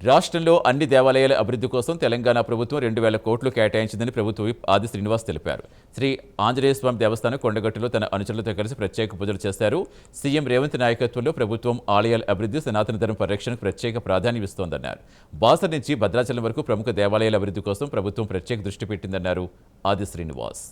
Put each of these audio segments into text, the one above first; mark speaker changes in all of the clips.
Speaker 1: రాష్ట్రంలో అన్ని దేవాలయాల అభివృద్ధి కోసం తెలంగాణ ప్రభుత్వం 2,000 కోట్లు కేటాయించిందని ప్రభుత్వ విప్ ఆది శ్రీనివాస్ తెలిపారు. శ్రీ ఆంజనేయ స్వామి దేవస్థానం కొండగట్టులో తన అనుచరులతో కలిసి ప్రత్యేక పూజలు చేశారు. సీఎం రేవంత్ నాయకత్వంలో ప్రభుత్వం ఆలయాల అభివృద్ధి, సనాతన ధర్మ పరిరక్షణకు ప్రత్యేక ప్రాధాన్యం ఇస్తోందన్నారు. బాసర్ నుంచి భద్రాచలం వరకు ప్రముఖ దేవాలయాల అభివృద్ధి కోసం ప్రభుత్వం ప్రత్యేక దృష్టి పెట్టిందన్నారు ఆది శ్రీనివాస్.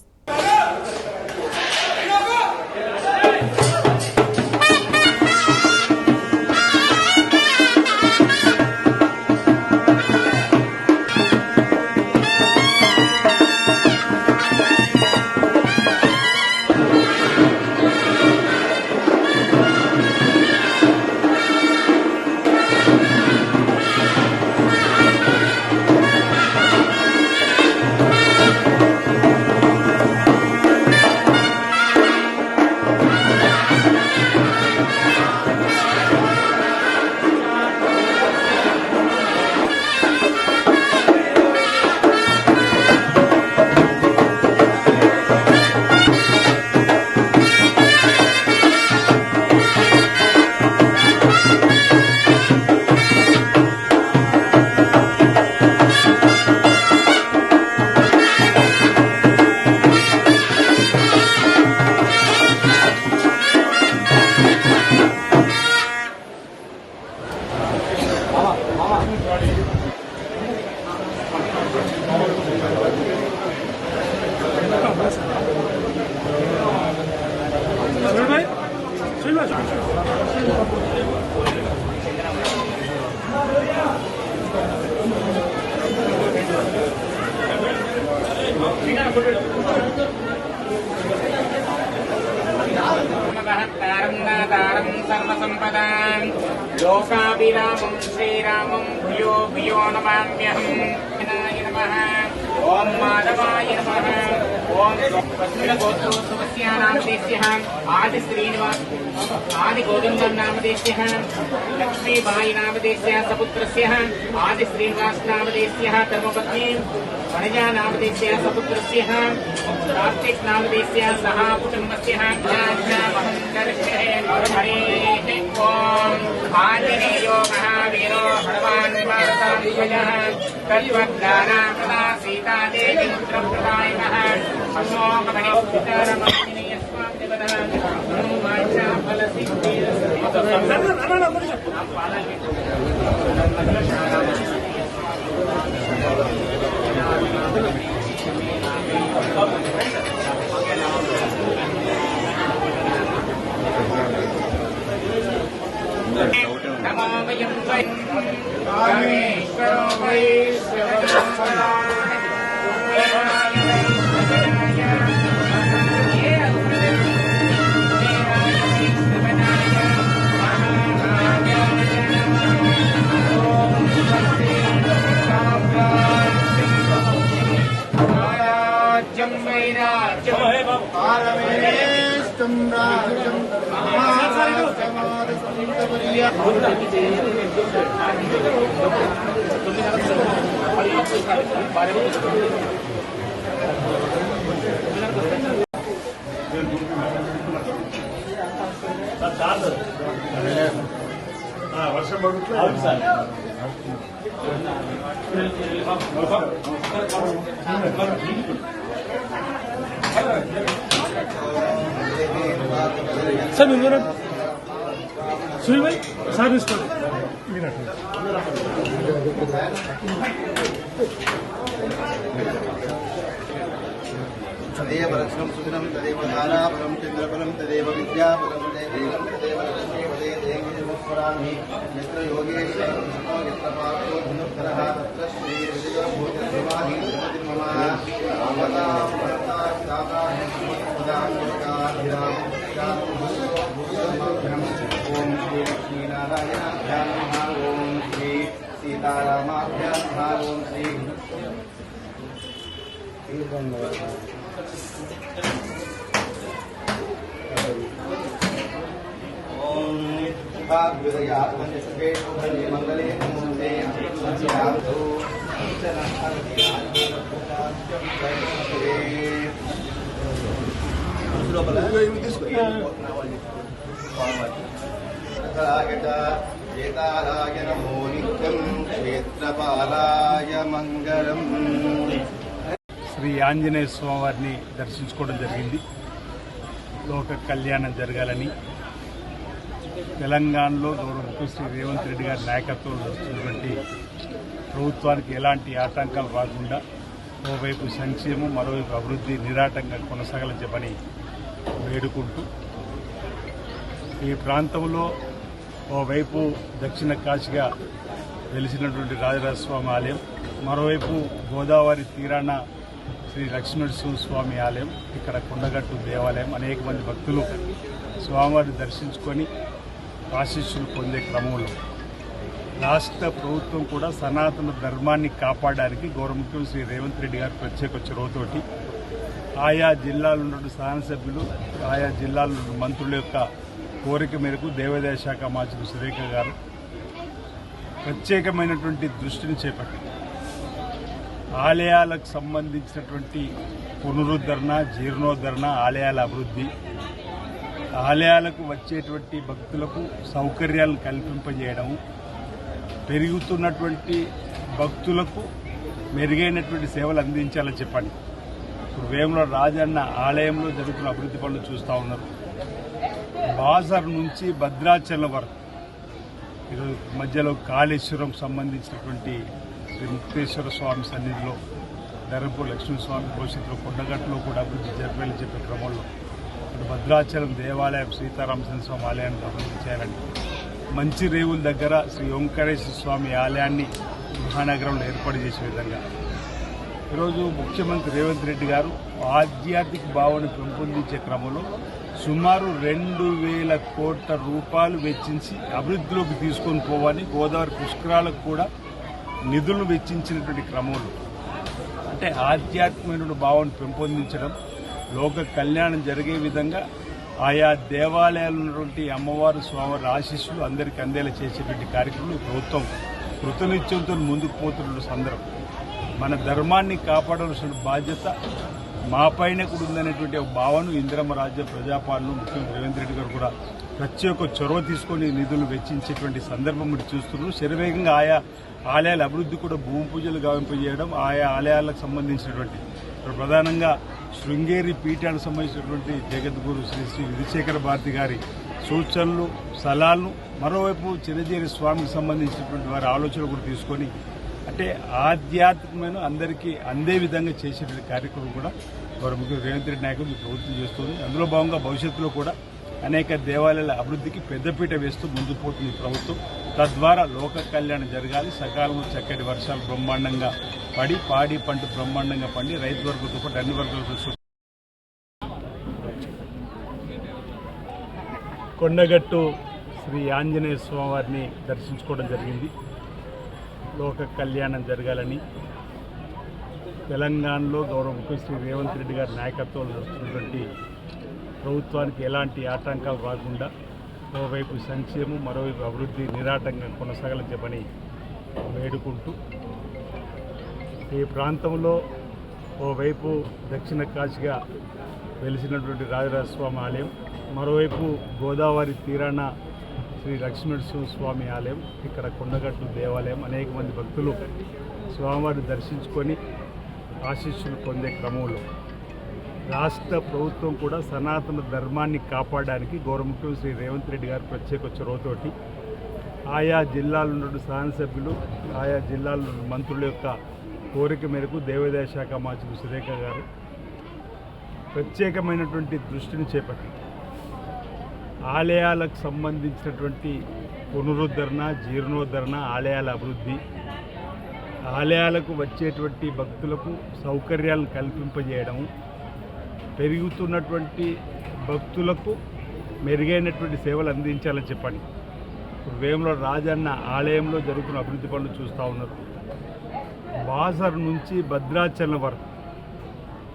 Speaker 1: लोकाभिरामं श्रीरामं भूयो भूयो नमाम्यहं नमः ओम माधवाय नमः ओम पश्चिमगोत्रोत्सवस्य नामधेयः आदि श्रीनिवास आदि गोविंदं नामधेयः लक्ष्मीबाई नामधेयस्य सपुत्रस्य आदि श्रीनिवास नामधेयस्य धर्मपत्नी वनजा नामधेयस्य सपुत्रस्य कार्तिक नामधेयस्य सह कुटुम्बस्य हरेः ओम आंजनेयो महावीरो हनुमान् मारुतध्वजः तद्वज्ञानामृता सीता देवी पुत्रप्रदायकः अशोकमणिपुत्ररमणीयस्वामिवदः मनोवाञ्छा नमो वयं कामेश्वरो वै राज्यं वैराज्यं पारमेष्टं राज्यं
Speaker 2: వర్షం పడుతుంది సార్ మీరు సునీల్ భాయ్ సార్ తీసుకోండి
Speaker 3: तदेव रक्षणं सुदिनं तदेव धारापरं चन्द्रफलं तदेव विद्याफलं तदेव देवस्वरामि यत्र योगेश्वर यत्र पार्थो धनुर्धरः तत्र श्रीर्विजयभूतिर्विवाहि मम ओम श्री लक्ष्मीनारायणाभ्यां नमः ओम श्री सीतारामाभ्यां नमः ओम श्री ओम भागवतयात्मने सर्वे मंगले नमोते संध्यावतो नमो नित्यं నేత్రపాలాయ మంగళం.
Speaker 4: శ్రీ ఆంజనేయ స్వామివారిని దర్శించుకోవడం జరిగింది. లోక కళ్యాణం జరగాలని తెలంగాణలో గౌరవ ముఖ్యమంత్రి రేవంత్ రెడ్డి గారి నాయకత్వంలో వచ్చినటువంటి ప్రభుత్వానికి ఎలాంటి ఆటంకాలు రాకుండా ఓవైపు సంక్షేమం మరోవైపు అభివృద్ధి నిరాటంగా కొనసాగాలని చెప్పని వేడుకుంటూ ఈ ప్రాంతంలో ఓవైపు దక్షిణ కాశీగా వెలిసినటువంటి రాజరాజస్వామి ఆలయం, మరోవైపు గోదావరి తీరాన శ్రీ లక్ష్మీనరసింహస్వామి ఆలయం, ఇక్కడ కొండగట్టు దేవాలయం, అనేక మంది భక్తులు స్వామివారిని దర్శించుకొని ఆశీస్సులు పొందే క్రమంలో రాష్ట్ర ప్రభుత్వం కూడా సనాతన ధర్మాన్ని కాపాడడానికి గౌరవ ముఖ్యమంత్రి శ్రీ రేవంత్ రెడ్డి గారు ప్రత్యేక చొరవతోటి ఆయా జిల్లాలో ఉన్న శాసనసభ్యులు, ఆయా జిల్లాలో ఉన్న మంత్రుల యొక్క కోరిక మేరకు దేవాదాయ శాఖ మంత్రి సురేఖ గారు ప్రత్యేకమైనటువంటి దృష్టిని చేపట్టారు. ఆలయాలకు సంబంధించినటువంటి పునరుద్ధరణ, జీర్ణోద్ధరణ, ఆలయాల అభివృద్ధి, ఆలయాలకు వచ్చేటువంటి భక్తులకు సౌకర్యాలను కల్పింపజేయడము, పెరుగుతున్నటువంటి భక్తులకు మెరుగైనటువంటి సేవలు అందించాలని చెప్పండి. ఇప్పుడు వేముల రాజన్న ఆలయంలో జరుగుతున్న అభివృద్ధి పనులు చూస్తూ ఉన్నారు. బాసర్ నుంచి భద్రాచలం వరకు ఈరోజు మధ్యలో కాళేశ్వరం సంబంధించినటువంటి శ్రీ ముక్తేశ్వర స్వామి సన్నిధిలో, ధర్మపూర్ లక్ష్మీస్వామి భవిష్యత్తులో కొండగట్టులో కూడా అభివృద్ధి జరిపేయాలని చెప్పే క్రమంలో ఇప్పుడు భద్రాచలం దేవాలయం, సీతారామచంద్ర స్వామి ఆలయాన్ని అభివృద్ధి చేయాలని, మంచి రేవుల దగ్గర శ్రీ ఓంకారేశ్వర స్వామి ఆలయాన్ని మహానగరంలో ఏర్పాటు చేసే విధంగా ఈరోజు ముఖ్యమంత్రి రేవంత్ రెడ్డి గారు ఆధ్యాత్మిక భావన పెంపొందించే క్రమంలో సుమారు 2,000 కోట్ల రూపాయలు వెచ్చించి అభివృద్ధిలోకి తీసుకొని పోవాలి. గోదావరి పుష్కరాలకు కూడా నిధులను వెచ్చించినటువంటి క్రమంలో అంటే ఆధ్యాత్మికమైన భావన పెంపొందించడం, లోక కళ్యాణం జరిగే విధంగా ఆయా దేవాలయాలు ఉన్నటువంటి అమ్మవారు స్వామివారి ఆశీస్సులు అందరికీ అందేలా చేసేటువంటి కార్యక్రమం ఈ ప్రభుత్వం కృతనిశ్చయంతో ముందుకు పోతున్న సందర్భం. మన ధర్మాన్ని కాపాడవలసిన బాధ్యత మాపైన కూడా ఉందనేటువంటి ఒక భావన ఇందిరమ్మ రాజ్య ప్రజాపాలన ముఖ్యమంత్రి రేవంత్ రెడ్డి గారు కూడా ప్రత్యేక చొరవ తీసుకొని నిధులు వెచ్చించేటువంటి సందర్భం మీరు చూస్తున్నారు. శరవేగంగా ఆయా ఆలయాల అభివృద్ధి కూడా భూమి పూజలు గావింపజేయడం, ఆయా ఆలయాలకు సంబంధించినటువంటి ప్రధానంగా శృంగేరి పీఠానికి సంబంధించినటువంటి జగద్గురు శ్రీ శ్రీ విధుశేఖర భారతి గారి సూచనలు, సలహాలను, మరోవైపు చిరంజీవి స్వామికి సంబంధించినటువంటి వారి ఆలోచనలు కూడా తీసుకొని అంటే ఆధ్యాత్మికమైన అందరికీ అందే విధంగా చేసేటువంటి కార్యక్రమం కూడా వారు ముఖ్యమంత్రి రేవంత్ రెడ్డి నాయకులు ప్రభుత్వం చేస్తుంది. అందులో భాగంగా భవిష్యత్తులో కూడా అనేక దేవాలయాల అభివృద్ధికి పెద్దపీట వేస్తూ ముందుకు పోతుంది ప్రభుత్వం. తద్వారా లోక కళ్యాణం జరగాలి, సకాలంలో చక్కటి వర్షాలు బ్రహ్మాండంగా పడి పాడి పంట బ్రహ్మాండంగా పండి రైతు వర్గంతో పాటు అన్ని వర్గాలతో కొండగట్టు శ్రీ ఆంజనేయ స్వామివారిని దర్శించుకోవడం జరిగింది. లోక కళ్యాణం జరగాలని తెలంగాణలో గౌరవ ముఖ్యమంత్రి రేవంత్ రెడ్డి గారి నాయకత్వంలో వస్తున్నటువంటి ప్రభుత్వానికి ఎలాంటి ఆటంకాలు రాకుండా ఓవైపు సంక్షేమం మరోవైపు అభివృద్ధి నిరాటంగా కొనసాగాలని చెప్పని వేడుకుంటూ ఈ ప్రాంతంలో ఓవైపు దక్షిణ కాశీగా వెలిసినటువంటి రాజరాజస్వామి ఆలయం, మరోవైపు గోదావరి తీరాన శ్రీ లక్ష్మీనరసింహస్వామి ఆలయం, ఇక్కడ కొండగట్టు దేవాలయం, అనేక మంది భక్తులు స్వామివారిని దర్శించుకొని ఆశీస్సులు పొందే క్రమంలో రాష్ట్ర ప్రభుత్వం కూడా సనాతన ధర్మాన్ని కాపాడడానికి గౌరవ ముఖ్యమంత్రి శ్రీ రేవంత్ రెడ్డి గారు ప్రత్యేక చొరవతోటి ఆయా జిల్లాలో ఉన్న శాసనసభ్యులు, ఆయా జిల్లాలో ఉన్న మంత్రుల యొక్క కోరిక మేరకు దేవాదాయ శాఖ మంత్రి సురేఖ గారు ప్రత్యేకమైనటువంటి దృష్టిని చేపట్టారు. ఆలయాలకు సంబంధించినటువంటి పునరుద్ధరణ, జీర్ణోద్ధరణ, ఆలయాల అభివృద్ధి, ఆలయాలకు వచ్చేటువంటి భక్తులకు సౌకర్యాలను కల్పింపజేయడము, పెరుగుతున్నటువంటి భక్తులకు మెరుగైనటువంటి సేవలు అందించాలని చెప్పండి. ఇప్పుడు వేముల రాజన్న ఆలయంలో జరుగుతున్న అభివృద్ధి పనులు చూస్తూ ఉన్నారు. బాసర్ నుంచి భద్రాచలం వరకు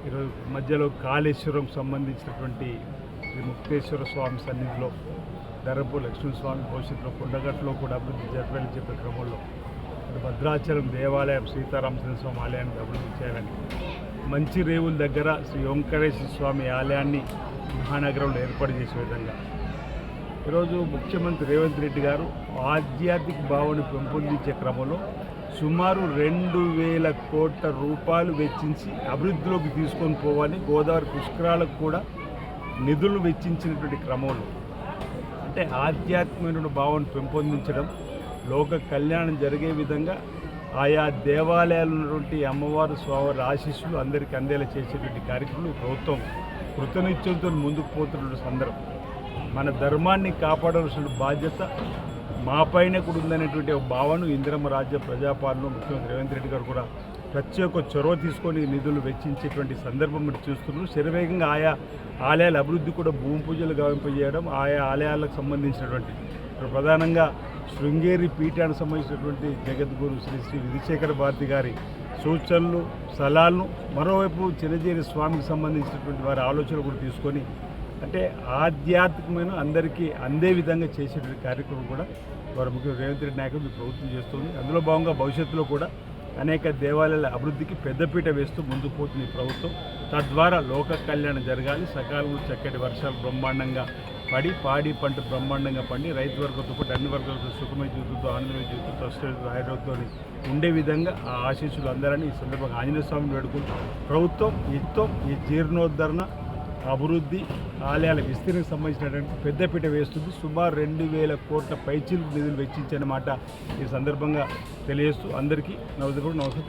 Speaker 4: ఈరోజు మధ్యలో కాళేశ్వరం సంబంధించినటువంటి శ్రీ ముక్తేశ్వర స్వామి సన్నిధిలో, ధర్మపూర్ లక్ష్మీస్వామి భవిష్యత్తులో కొండగట్టులో కూడా అభివృద్ధి జరిపేయాలని చెప్పే క్రమంలో భద్రాచలం దేవాలయం, సీతారామచంద్ర స్వామి ఆలయాన్ని అభివృద్ధి చేయాలని, మంచి రేవుల దగ్గర శ్రీ ఓంకారేశ్వర స్వామి ఆలయాన్ని మహానగరంలో ఏర్పాటు చేసే విధంగా ఈరోజు ముఖ్యమంత్రి రేవంత్ రెడ్డి గారు ఆధ్యాత్మిక భావన పెంపొందించే క్రమంలో సుమారు 2,000 కోట్ల రూపాయలు వెచ్చించి అభివృద్ధిలోకి తీసుకొని పోవాలి. గోదావరి పుష్కరాలకు కూడా నిధులు వెచ్చించినటువంటి క్రమంలో అంటే ఆధ్యాత్మికమైన భావాన్ని పెంపొందించడం, లోక కళ్యాణం జరిగే విధంగా ఆయా దేవాలయాలు ఉన్నటువంటి అమ్మవారు స్వామివారి ఆశీస్సులు అందరికీ అందేలా చేసేటువంటి కార్యక్రమం ఈ ప్రభుత్వం కృతనిశ్చయంతో ముందుకు పోతున్న సందర్భం. మన ధర్మాన్ని కాపాడవలసిన బాధ్యత మాపైనే కూడా ఉందనేటువంటి ఒక భావన ఇందిరమ్మ రాజ్య ప్రజాపాలన ముఖ్యమంత్రి రేవంత్ రెడ్డి గారు కూడా ప్రత్యేక చొరవ తీసుకొని నిధులు వెచ్చించేటువంటి సందర్భం మీరు చూస్తున్నారు. శరవేగంగా ఆయా ఆలయాల అభివృద్ధి కూడా భూమి పూజలు గావింపజేయడం, ఆయా ఆలయాలకు సంబంధించినటువంటి ప్రధానంగా శృంగేరి పీఠానికి సంబంధించినటువంటి జగద్గురు శ్రీ శ్రీ విధిశేఖర భారతి గారి సూచనలు స్థలాలను, మరోవైపు చిన్నజీరి స్వామికి సంబంధించినటువంటి వారి ఆలోచనలు కూడా తీసుకొని అంటే ఆధ్యాత్మికమైన అందరికీ అందే విధంగా చేసేటువంటి కార్యక్రమం కూడా వారు ముఖ్యమంత్రి రేవంత్ రెడ్డి నాయకులు ప్రభుత్వం చేస్తుంది. అందులో భాగంగా భవిష్యత్తులో కూడా అనేక దేవాలయాల అభివృద్ధికి పెద్దపీట వేస్తూ ముందుకు పోతుంది ఈ ప్రభుత్వం. తద్వారా లోక కళ్యాణం జరగాలి, సకాలంలో చక్కటి వర్షాలు బ్రహ్మాండంగా పడి పాడి పంట బ్రహ్మాండంగా పండి రైతు వర్గంతో పాటు అన్ని వర్గాలతో సుఖమయ జీవితంతో ఆనందమయ జీవితంతో అష్టతో హైదరాబాద్తో ఉండే విధంగా ఆ ఆశీస్సులు అందాలని ఈ సందర్భంగా ఆంజనేయ స్వామిని వేడుకుంటూ ప్రభుత్వం ఈ జీర్ణోద్ధరణ అభివృద్ధి ఆలయాల విస్తీర్ణకు సంబంధించినటువంటి పెద్దపీట వేస్తుంది. సుమారు 2,000 కోట్ల పైచిలకు నిధులు వెచ్చించన్నమాట ఈ సందర్భంగా తెలియజేస్తూ అందరికీ నమస్కారం తెలియజేస్తాను.